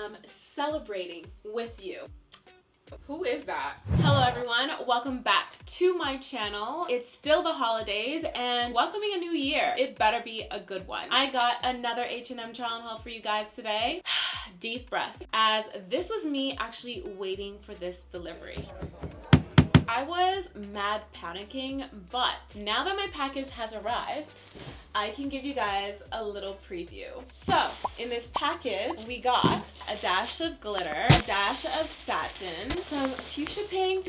am celebrating with you. Who is that? Hello everyone, welcome back to my channel. It's still the holidays and welcoming a new year. It better be a good one. I got another H&M try on haul for you guys today. Deep breath, as this was me actually waiting for this delivery. I was mad panicking, but now that my package has arrived, I can give you guys a little preview. So, in this package, we got a dash of glitter, a dash of satin, some fuchsia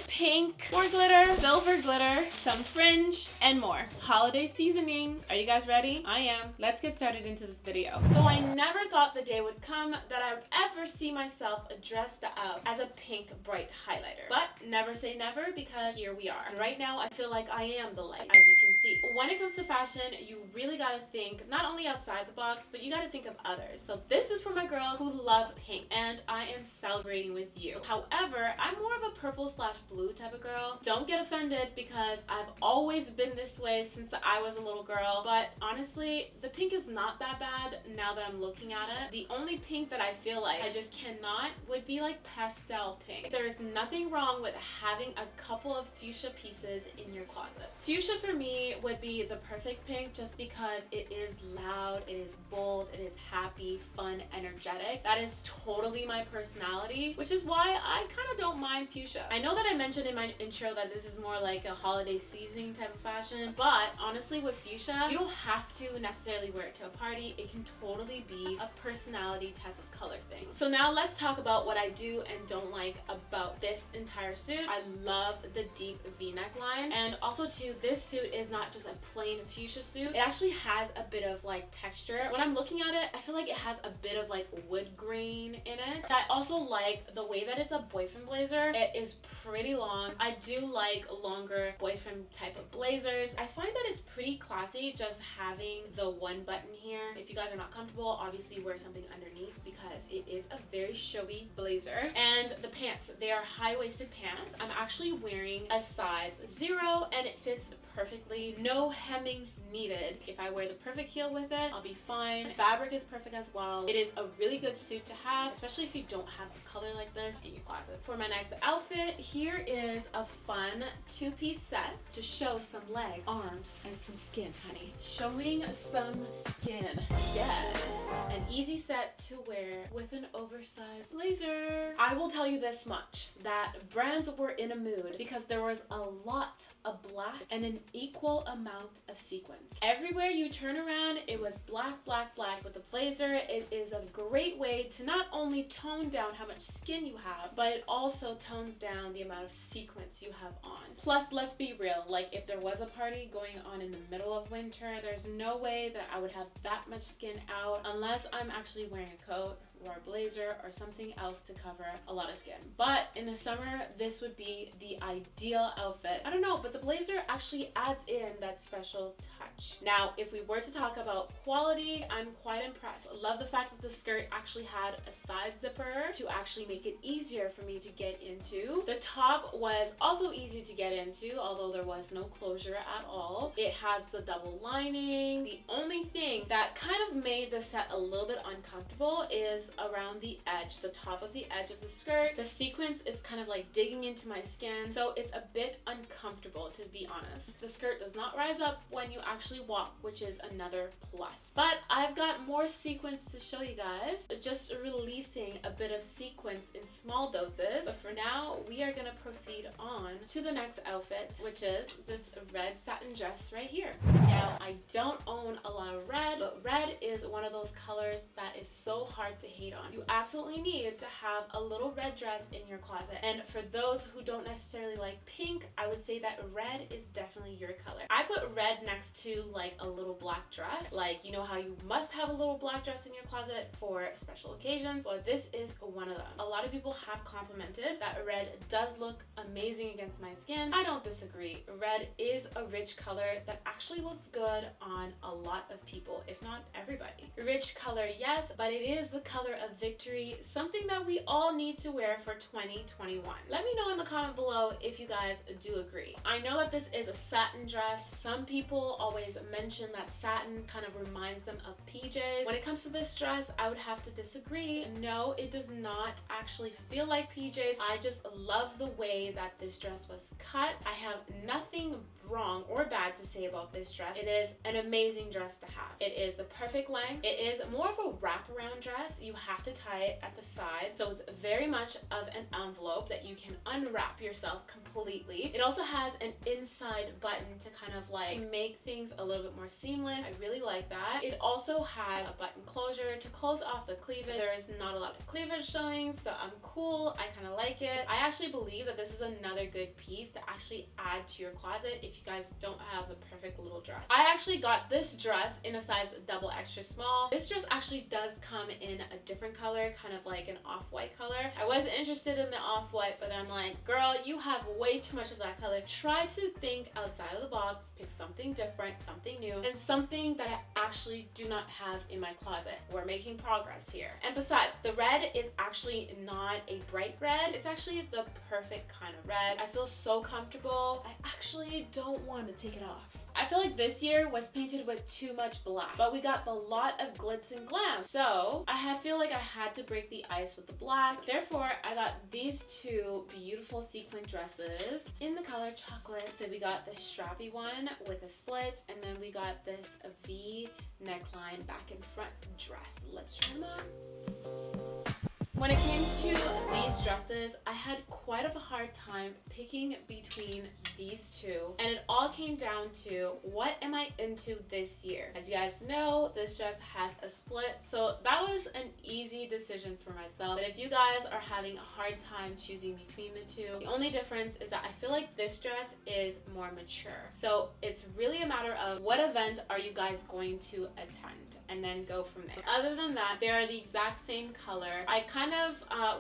pink, more glitter, silver glitter, some fringe, and more. Holiday seasoning. Are you guys ready? I am. Let's get started into this video. So I never thought the day would come that I would ever see myself dressed up as a pink bright highlighter. But never say never, because here we are. And right now, I feel like I am the light, as you can see. When it comes to fashion, you really gotta think not only outside the box, but you gotta think of others. So this is for my girls who love pink, and I am celebrating with you. However, I'm more of a purple/blue type of girl. Don't get offended, because I've always been this way since I was a little girl. But honestly, the pink is not that bad now that I'm looking at it. The only pink that I feel like I just cannot would be like pastel pink. There is nothing wrong with having a couple of fuchsia pieces in your closet. Fuchsia for me would be the perfect pink, just because it is loud, it is bold, it is happy, fun, energetic. That is totally my personality, which is why I kind of don't mind fuchsia. I know that I mentioned in my intro that this is more like a holiday seasoning type of fashion, but honestly with fuchsia, you don't have to necessarily wear it to a party. It can totally be a personality type of color thing. So now let's talk about what I do and don't like about this entire suit. I love the deep v-neck line, and also too, this suit is not just a plain fuchsia suit. It actually has a bit of like texture. When I'm looking at it, I feel like it has a bit of like wood grain in it. I also like the way that it's a boyfriend blazer. It is pretty long. I do like longer boyfriend type of blazers. I find that it's pretty classy just having the one button here. If you guys are not comfortable, obviously wear something underneath, because it is a very showy blazer. And the pants, they are high-waisted pants. I'm actually wearing a size 0 and it fits perfectly. No hemming needed. If I wear the perfect heel with it, I'll be fine. The fabric is perfect as well. It is a really good suit to have, especially if you don't have a color like this in your closet. For my next outfit, here is a fun two-piece set to show some legs, arms, and some skin, honey. Showing some skin. Yes. An easy set to wear with an oversized blazer. I will tell you this much, that brands were in a mood because there was a lot of black and an equal amount of sequins. Everywhere you turn around, it was black, black, black with the blazer. It is a great way to not only tone down how much skin you have, but it also tones down the amount of sequins you have on. Plus, let's be real, like if there was a party going on in the middle of winter, there's no way that I would have that much skin out unless I'm actually wearing a coat or a blazer or something else to cover a lot of skin. But in the summer, this would be the ideal outfit. I don't know, but the blazer actually adds in that special touch. Now, if we were to talk about quality, I'm quite impressed. I love the fact that the skirt actually had a side zipper to actually make it easier for me to get into. The top was also easy to get into, although there was no closure at all. It has the double lining. The only thing that kind of made the set a little bit uncomfortable is around the edge, the top of the edge of the skirt. The sequence is kind of like digging into my skin, so it's a bit uncomfortable, to be honest. The skirt does not rise up when you actually walk, which is another plus. But I've got more sequins to show you guys, just releasing a bit of sequins in small doses. But for now, we are gonna proceed on to the next outfit, which is this red satin dress right here. Now, I don't own a lot of red, but red is one of those colors that is so hard to hate on. You absolutely need to have a little red dress in your closet. And for those who don't necessarily like pink, I would say that red is definitely your color. I put red next to like a little black dress. Like, you know how you must have a little black dress in your closet for special occasions? Well, this is one of them. A lot of people have complimented that red does look amazing against my skin. I don't disagree. Red is a rich color that actually looks good on a lot of people, if not everybody. Rich color, yes, but it is the color of victory, something that we all need to wear for 2021. Let me know in the comment below if you guys do agree. I know that this is a set satin dress. Some people always mention that satin kind of reminds them of PJs. When it comes to this dress, I would have to disagree. No, it does not actually feel like PJs. I just love the way that this dress was cut. I have nothing wrong or bad to say about this dress. It is an amazing dress to have. It is the perfect length. It is more of a wraparound dress. You have to tie it at the side, so it's very much of an envelope that you can unwrap yourself completely. It also has an inside button to kind of like make things a little bit more seamless. I really like that. It also has a button closure to close off the cleavage. There is not a lot of cleavage showing, so I'm cool. I kind of like it. I actually believe that this is another good piece to actually add to your closet if you guys don't have the perfect little dress. I actually got this dress in a size double extra small. This dress actually does come in a different color, kind of like an off-white color. I was interested in the off-white, but then I'm like, girl, you have way too much of that color. Try to think outside of the box, pick something different, something new, and something that I actually do not have in my closet. We're making progress here. And besides, the red is actually not a bright red. It's actually the perfect kind of red. I feel so comfortable. I actually don't want to take it off. I feel like this year was painted with too much black, but we got a lot of glitz and glam. So I feel like I had to break the ice with the black. Therefore, I got these two beautiful sequin dresses in the color chocolate. So we got this strappy one with a split, and then we got this V neckline back and front dress. Let's try them on. When it came to these dresses, I had quite of a hard time picking between these two, and it all came down to what am I into this year. As you guys know, this dress has a split, so that was an easy decision for myself. But if you guys are having a hard time choosing between the two, the only difference is that I feel like this dress is more mature. So it's really a matter of what event are you guys going to attend, and then go from there. Other than that, they are the exact same color. I kind of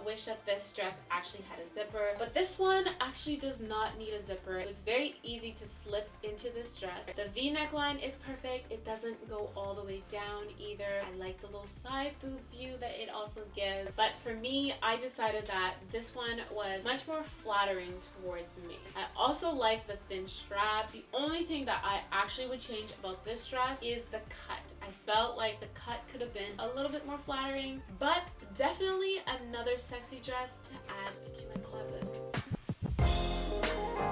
wish that this dress actually had a zipper, but this one actually does not need a zipper. It was very easy to slip into this dress. The V neckline is perfect. It doesn't go all the way down either. I like the little side boob view that it also gives. But for me, I decided that this one was much more flattering towards me. I also like the thin strap. The only thing that I actually would change about this dress is the cut. I felt like the cut could have been a little bit more flattering, but definitely another sexy dress to add to my closet.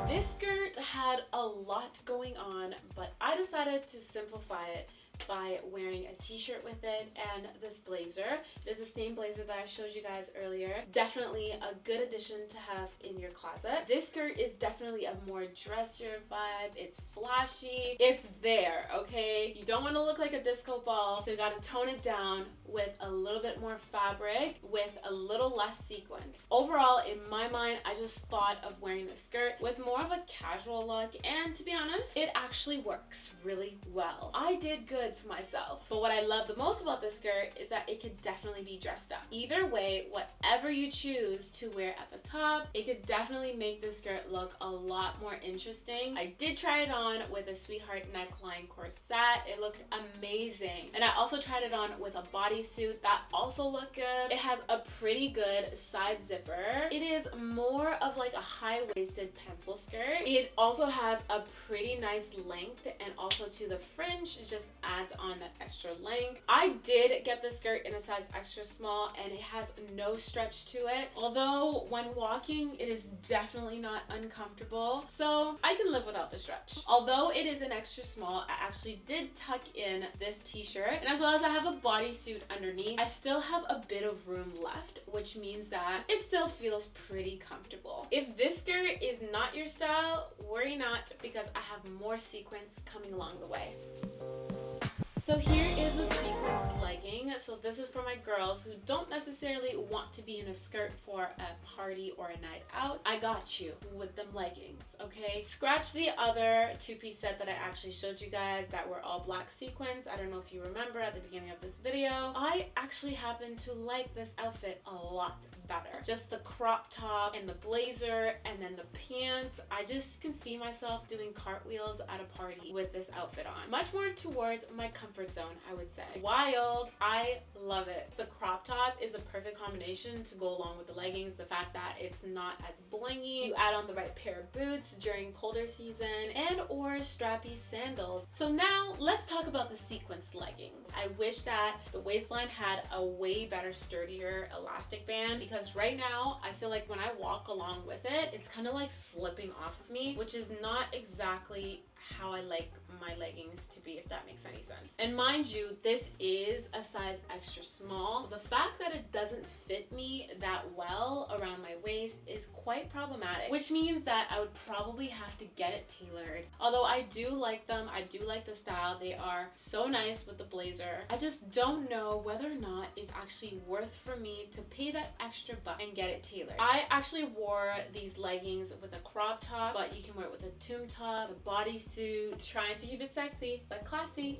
This skirt had a lot going on, but I decided to simplify it by wearing a t-shirt with it and this blazer. It is the same blazer that I showed you guys earlier. Definitely a good addition to have in your closet. This skirt is definitely a more dressier vibe. It's flashy. It's there, okay? You don't want to look like a disco ball, so you gotta tone it down with a little bit more fabric with a little less sequins. Overall, in my mind, I just thought of wearing this skirt with more of a casual look, and to be honest, it actually works really well. I did good for myself. But what I love the most about this skirt is that it could definitely be dressed up. Either way, whatever you choose to wear at the top, it could definitely make this skirt look a lot more interesting. I did try it on with a sweetheart neckline corset. It looked amazing. And I also tried it on with a bodysuit that also looked good. It has a pretty good side zipper. It is more of like a high-waisted pencil skirt. It also has a pretty nice length, and also to the fringe, it just adds on that extra length. I did get this skirt in a size extra small, and it has no stretch to it. Although when walking, it is definitely not uncomfortable, so I can live without the stretch. Although it is an extra small, I actually did tuck in this t-shirt, and as well as I have a bodysuit underneath, I still have a bit of room left, which means that it still feels pretty comfortable. If this skirt is not your style, worry not, because I have more sequins coming along the way. So here is a sequins legging. So this is for my girls who don't necessarily want to be in a skirt for a party or a night out. I got you with them leggings, okay? Scratch the other two-piece set that I actually showed you guys that were all black sequins. I don't know if you remember at the beginning of this video. I actually happen to like this outfit a lot better. Just the crop top and the blazer and then the pants. I just can see myself doing cartwheels at a party with this outfit on. Much more towards my comfort comfort zone, I would say. Wild. I love it. The crop top is a perfect combination to go along with the leggings. The fact that it's not as blingy. You add on the right pair of boots during colder season and or strappy sandals. So now let's talk about the sequence leggings. I wish that the waistline had a way better, sturdier elastic band, because right now I feel like when I walk along with it, it's kind of like slipping off of me, which is not exactly how I like my leggings to be, if that makes any sense. And mind you, this is a size extra small. The fact that it doesn't fit me that well around my waist is quite problematic, which means that I would probably have to get it tailored. Although I do like them, I do like the style. They are so nice with the blazer. I just don't know whether or not it's actually worth for me to pay that extra buck and get it tailored. I actually wore these leggings with a crop top, but you can wear it with a tube top, a bodysuit, trying to keep it sexy but classy.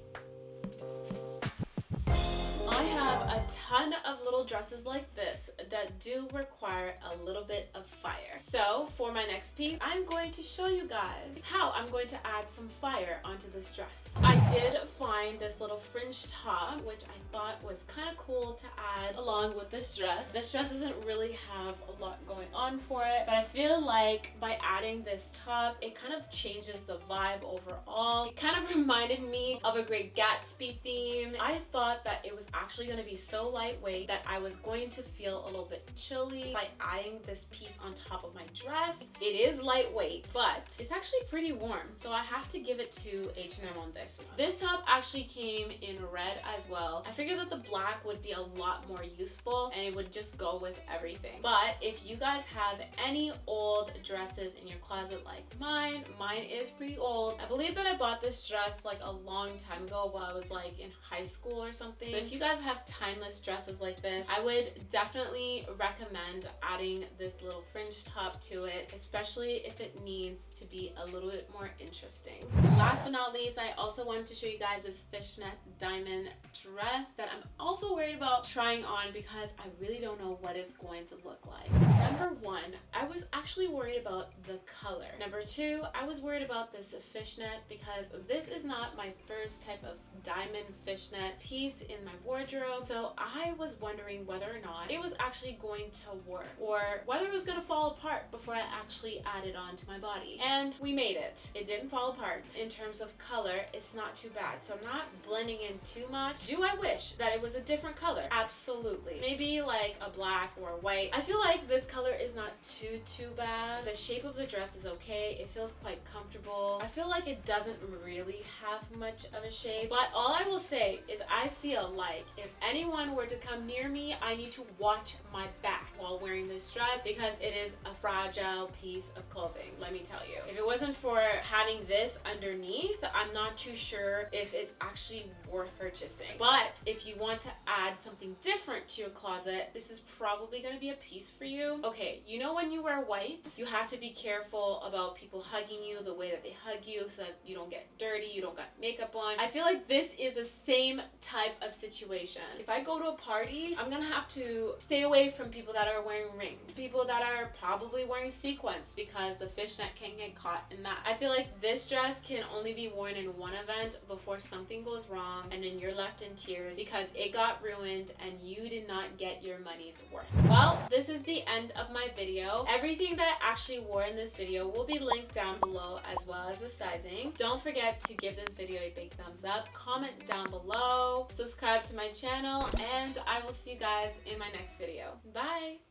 I have a ton of little dresses like this that do require a little bit of fire. So for my next piece, I'm going to show you guys how I'm going to add some fire onto this dress. I did find this little fringe top, which I thought was kind of cool to add along with this dress. This dress doesn't really have a lot going on for it, but I feel like by adding this top, it kind of changes the vibe overall. It kind of reminded me of a Great Gatsby theme. I thought that it was actually going to be so lightweight that I was going to feel a little bit chilly by adding this piece on top of my dress. It is lightweight, but it's actually pretty warm, so I have to give it to H&M on this one. This top actually came in red as well. I figured that the black would be a lot more youthful and it would just go with everything. But if you guys have any old dresses in your closet like mine is pretty old. I believe that I bought this dress like a long time ago while I was like in high school or something. So if you guys have timeless dresses like this, I would definitely recommend adding this little fringe top to it, especially if it needs to be a little bit more interesting. Last but not least, I also wanted to show you guys this fishnet diamond dress that I'm also worried about trying on because I really don't know what it's going to look like. Number one, I was actually worried about the color. Number two, I was worried about this fishnet because this is not my first type of diamond fishnet piece in my wardrobe. So I was wondering whether or not it was actually going to work or whether it was going to fall apart before I actually added on to my body. And we made it. It didn't fall apart. In terms of color, it's not too bad. So I'm not blending in too much. Do I wish that it was a different color? Absolutely. Maybe like a black or white. I feel like this color is not too bad. The shape of the dress is okay. It feels quite comfortable. I feel like it doesn't really have much of a shape, but all I will say is I feel like if anyone were to come near me, I need to watch my back while wearing this dress because it is a fragile piece of clothing, let me tell you. If it wasn't for having this underneath, I'm not too sure if it's actually worth purchasing. But if you want to add something different to your closet, this is probably going to be a piece for you. Okay, you know when you wear white, you have to be careful about people hugging you the way that they hug you so that you don't get dirty, you don't got makeup on. I feel like this is the same type of situation. If I go to a party, I'm gonna have to stay away from people that are wearing rings, people that are probably wearing sequins because the fishnet can get caught in that. I feel like this dress can only be worn in one event before something goes wrong and then you're left in tears because it got ruined and you did not get your money's worth. Well, this is the end of my video. Everything that I actually wore in this video will be linked down below as well as the sizing. Don't forget to give this video a big thumbs up, comment down below, subscribe to my channel, and I will see you guys in my next video. Bye!